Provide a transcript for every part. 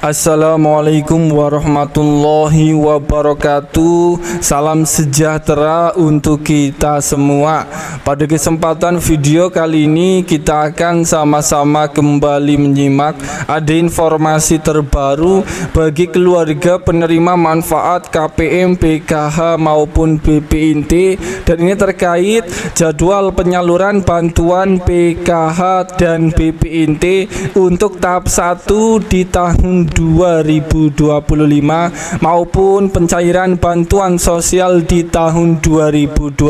Assalamualaikum warahmatullahi wabarakatuh. Salam sejahtera untuk kita semua. Pada kesempatan video kali ini kita akan sama-sama kembali menyimak ada informasi terbaru bagi keluarga penerima manfaat KPM, PKH maupun BPNT, dan ini terkait jadwal penyaluran bantuan PKH dan BPNT untuk tahap 1 di tahun 2025 maupun pencairan bantuan sosial di tahun 2025.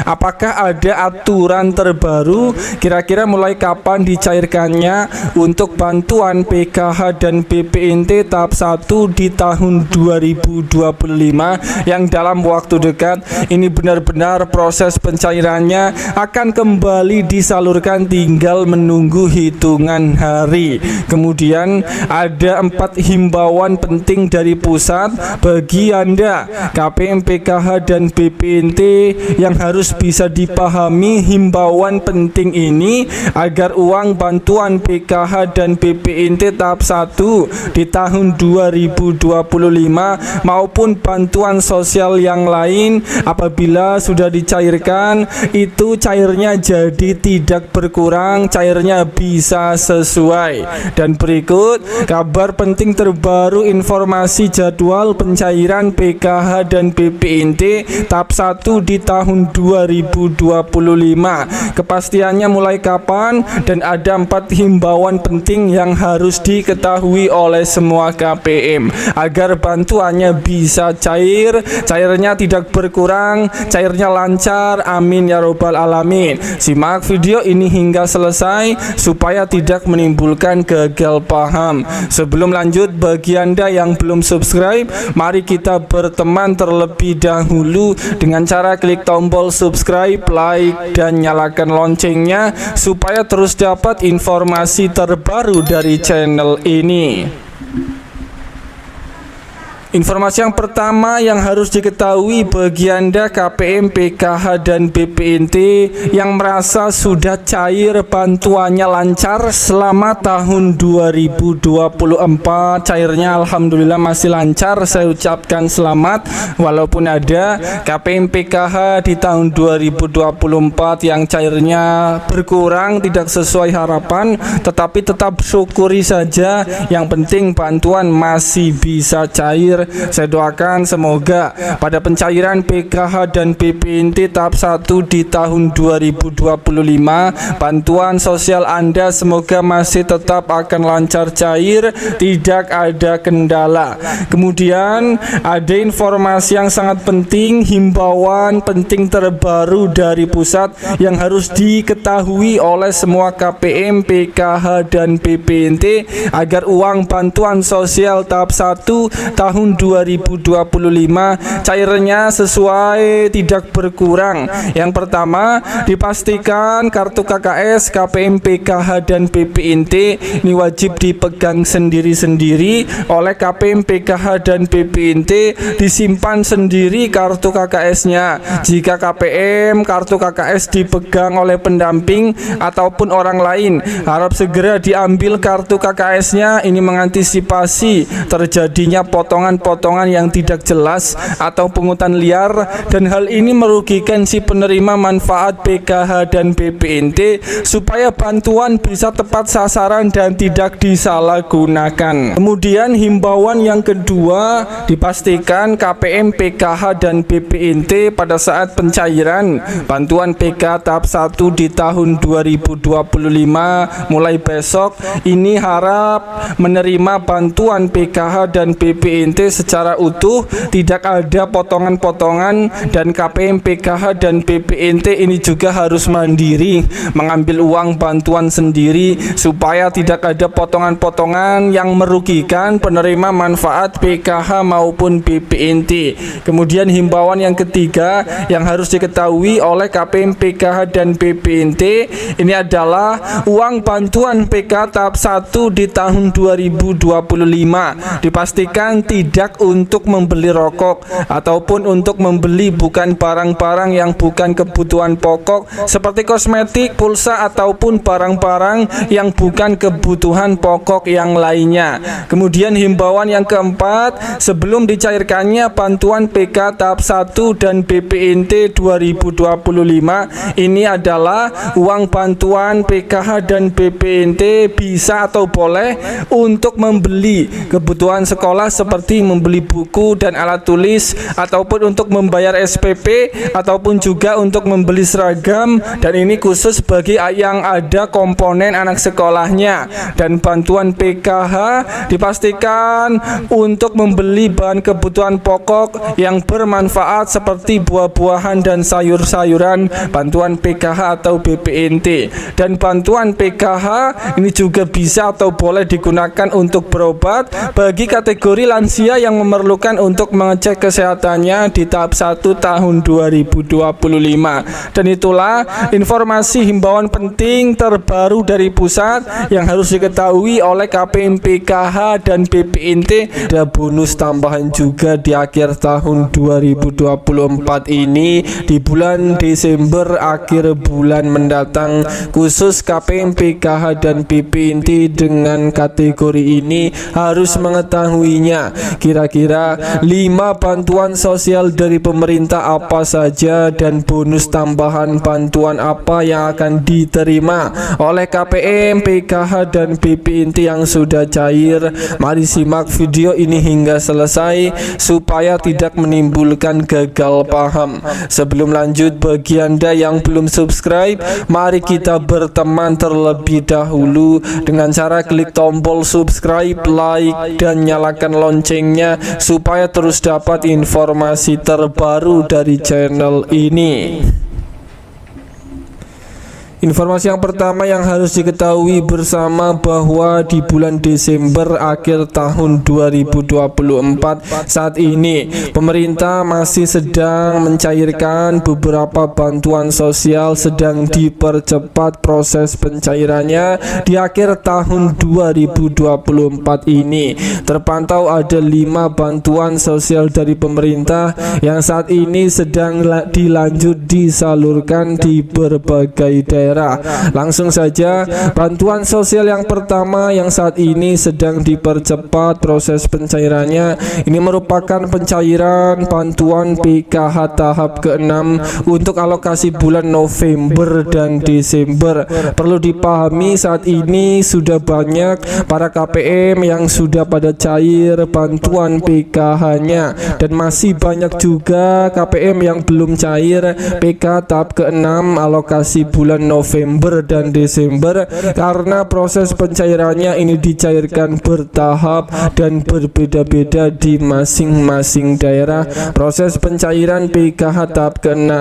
Apakah ada aturan terbaru kira-kira mulai kapan dicairkannya untuk bantuan PKH dan BPNT tahap 1 di tahun 2025 yang dalam waktu dekat ini benar-benar proses pencairannya akan kembali disalurkan, tinggal menunggu hitungan hari. Kemudian ada 4 himbauan penting dari pusat bagi Anda KPM, PKH dan BPNT yang harus bisa dipahami himbauan penting ini agar uang bantuan PKH dan BPNT tahap 1 di tahun 2025 maupun bantuan sosial yang lain apabila sudah dicairkan itu cairnya jadi tidak berkurang, cairnya bisa sesuai. Dan berikut kabar penting terbaru informasi jadwal pencairan PKH dan BPNT tahap 1 di tahun 2025. Kepastiannya mulai kapan dan ada 4 himbauan penting yang harus diketahui oleh semua KPM agar bantuannya bisa cair, cairnya tidak berkurang, cairnya lancar. Amin ya robbal alamin. Simak video ini hingga selesai supaya tidak menimbulkan gagal paham. Sebelum lanjut, bagi Anda yang belum subscribe, mari kita berteman terlebih dahulu dengan cara klik tombol subscribe, like, dan nyalakan loncengnya supaya terus dapat informasi terbaru dari channel ini. Informasi yang pertama yang harus diketahui bagi Anda KPM, PKH dan BPNT yang merasa sudah cair bantuannya lancar selama tahun 2024, cairnya alhamdulillah masih lancar, saya ucapkan selamat. Walaupun ada KPM, PKH di tahun 2024 yang cairnya berkurang tidak sesuai harapan, tetapi tetap syukuri saja, yang penting bantuan masih bisa cair. Saya doakan semoga pada pencairan PKH dan BPNT tahap 1 di tahun 2025 bantuan sosial Anda semoga masih tetap akan lancar cair, tidak ada kendala. Kemudian ada informasi yang sangat penting, himbauan penting terbaru dari pusat yang harus diketahui oleh semua KPM, PKH dan BPNT agar uang bantuan sosial tahap 1 tahun 2025 cairnya sesuai, tidak berkurang. Yang pertama, dipastikan kartu KKS, KPM, PKH dan BPNT ini wajib dipegang sendiri-sendiri oleh KPM, PKH dan BPNT, disimpan sendiri kartu KKS-nya. Jika KPM kartu KKS dipegang oleh pendamping ataupun orang lain, harap segera diambil kartu KKS-nya, ini mengantisipasi terjadinya potongan yang tidak jelas atau pungutan liar, dan hal ini merugikan si penerima manfaat PKH dan BPNT supaya bantuan bisa tepat sasaran dan tidak disalahgunakan. Kemudian himbauan yang kedua, dipastikan KPM, PKH dan BPNT pada saat pencairan bantuan PKH tahap 1 di tahun 2025 mulai besok ini harap menerima bantuan PKH dan BPNT secara utuh, tidak ada potongan-potongan, dan KPM, PKH dan BPNT ini juga harus mandiri mengambil uang bantuan sendiri supaya tidak ada potongan-potongan yang merugikan penerima manfaat PKH maupun BPNT. Kemudian himbauan yang ketiga yang harus diketahui oleh KPM, PKH dan BPNT ini adalah uang bantuan PKH tahap 1 di tahun 2025 dipastikan tidak tidak untuk membeli rokok ataupun untuk membeli bukan barang-barang yang bukan kebutuhan pokok seperti kosmetik, pulsa ataupun barang-barang yang bukan kebutuhan pokok yang lainnya. Kemudian himbauan yang keempat, sebelum dicairkannya bantuan PK tahap 1 dan BPNT 2025, ini adalah uang bantuan PKH dan BPNT bisa atau boleh untuk membeli kebutuhan sekolah seperti membeli buku dan alat tulis, ataupun untuk membayar SPP, ataupun juga untuk membeli seragam, dan ini khusus bagi yang ada komponen anak sekolahnya. Dan bantuan PKH dipastikan untuk membeli bahan kebutuhan pokok yang bermanfaat seperti buah-buahan dan sayur-sayuran, bantuan PKH atau BPNT. Dan bantuan PKH ini juga bisa atau boleh digunakan untuk berobat bagi kategori lansia yang memerlukan untuk mengecek kesehatannya di tahap 1 tahun 2025. Dan itulah informasi himbauan penting terbaru dari pusat yang harus diketahui oleh KPM PKH dan BPNT. Ada bonus tambahan juga di akhir tahun 2024 ini di bulan Desember akhir bulan mendatang, khusus KPM PKH dan BPNT dengan kategori ini harus mengetahuinya. Kira-kira 5 bantuan sosial dari pemerintah apa saja dan bonus tambahan bantuan apa yang akan diterima oleh KPM PKH dan BPNT yang sudah cair. Mari simak video ini hingga selesai supaya tidak menimbulkan gagal paham. Sebelum lanjut, bagi Anda yang belum subscribe, mari kita berteman terlebih dahulu dengan cara klik tombol subscribe, like, dan nyalakan loncengnya supaya terus dapat informasi terbaru dari channel ini. Informasi yang pertama yang harus diketahui bersama bahwa di bulan Desember akhir tahun 2024 saat ini pemerintah masih sedang mencairkan beberapa bantuan sosial, sedang dipercepat proses pencairannya di akhir tahun 2024 ini. Terpantau ada 5 bantuan sosial dari pemerintah yang saat ini sedang dilanjut disalurkan di berbagai daerah. Langsung saja, bantuan sosial yang pertama yang saat ini sedang dipercepat proses pencairannya, ini merupakan pencairan bantuan PKH tahap ke-6 untuk alokasi bulan November dan Desember. Perlu dipahami saat ini sudah banyak para KPM yang sudah pada cair bantuan PKH-nya, dan masih banyak juga KPM yang belum cair PK tahap ke-6 alokasi bulan November dan Desember, karena proses pencairannya ini dicairkan bertahap dan berbeda-beda di masing-masing daerah. Proses pencairan PKH tahap ke-6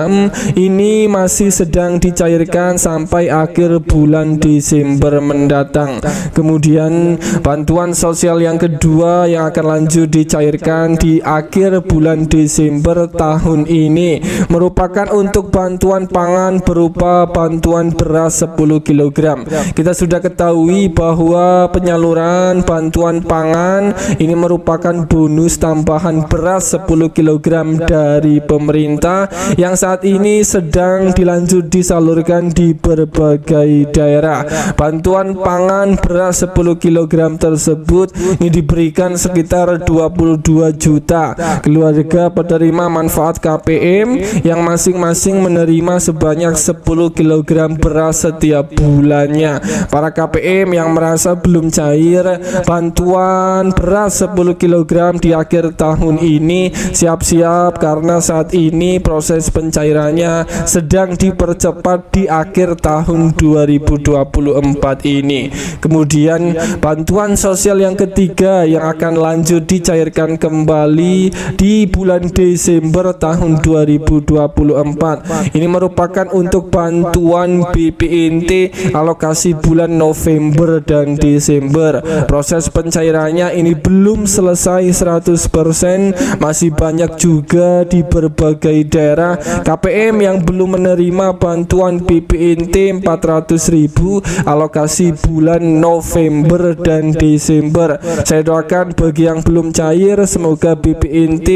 ini masih sedang dicairkan sampai akhir bulan Desember mendatang. Kemudian bantuan sosial yang kedua yang akan lanjut dicairkan di akhir bulan Desember tahun ini merupakan untuk bantuan pangan berupa bantuan beras 10 kg. Kita sudah ketahui bahwa penyaluran bantuan pangan ini merupakan bonus tambahan beras 10 kg dari pemerintah yang saat ini sedang dilanjut disalurkan di berbagai daerah. Bantuan pangan beras 10 kg tersebut ini diberikan sekitar 22 juta keluarga penerima manfaat KPM yang masing-masing menerima sebanyak 10 kg beras setiap bulannya. Para KPM yang merasa belum cair bantuan beras 10 kg di akhir tahun ini, siap-siap karena saat ini proses pencairannya sedang dipercepat di akhir tahun 2024 ini. Kemudian bantuan sosial yang ketiga yang akan lanjut dicairkan kembali di bulan Desember tahun 2024 ini merupakan untuk bantuan bantuan BPNT alokasi bulan November dan Desember. Proses pencairannya ini belum selesai 100%, masih banyak juga di berbagai daerah KPM yang belum menerima bantuan BPNT 400.000 alokasi bulan November dan Desember. Saya doakan bagi yang belum cair, semoga BPNT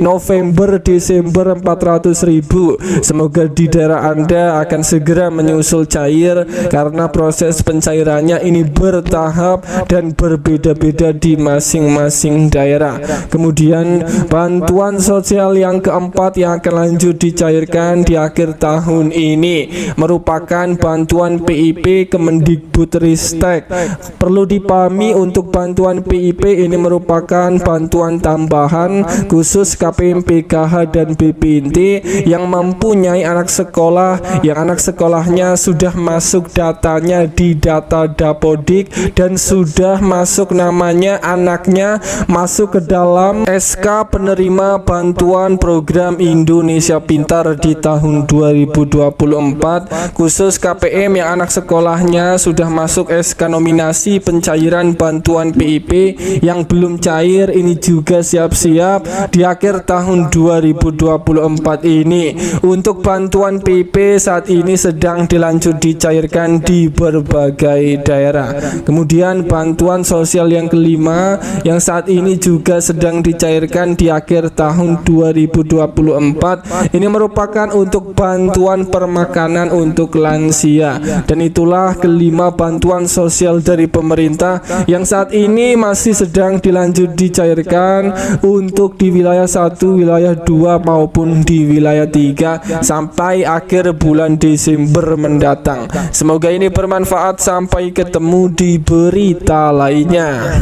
November Desember 400.000 semoga di daerah Anda akan segera menyusul cair, karena proses pencairannya ini bertahap dan berbeda-beda di masing-masing daerah. Kemudian bantuan sosial yang keempat yang akan lanjut dicairkan di akhir tahun ini merupakan bantuan PIP Kemendikbudristek. Perlu dipahami, untuk bantuan PIP ini merupakan bantuan tambahan khusus KPM PKH dan BPNT yang mempunyai anak sekolah yang anak sekolahnya sudah masuk datanya di data Dapodik dan sudah masuk namanya anaknya masuk ke dalam SK penerima bantuan program Indonesia Pintar di tahun 2024. Khusus KPM yang anak sekolahnya sudah masuk SK nominasi pencairan bantuan PIP yang belum cair ini juga siap-siap di akhir tahun 2024 ini. Untuk bantuan PIP saat ini sedang dilanjut dicairkan di berbagai daerah. Kemudian bantuan sosial yang kelima yang saat ini juga sedang dicairkan di akhir tahun 2024 ini merupakan untuk bantuan permakanan untuk lansia, dan itulah kelima bantuan sosial dari pemerintah yang saat ini masih sedang dilanjut dicairkan untuk di wilayah 1, wilayah 2 maupun di wilayah 3 sampai akhir bulan Desember mendatang. Semoga ini bermanfaat. Sampai ketemu di berita lainnya.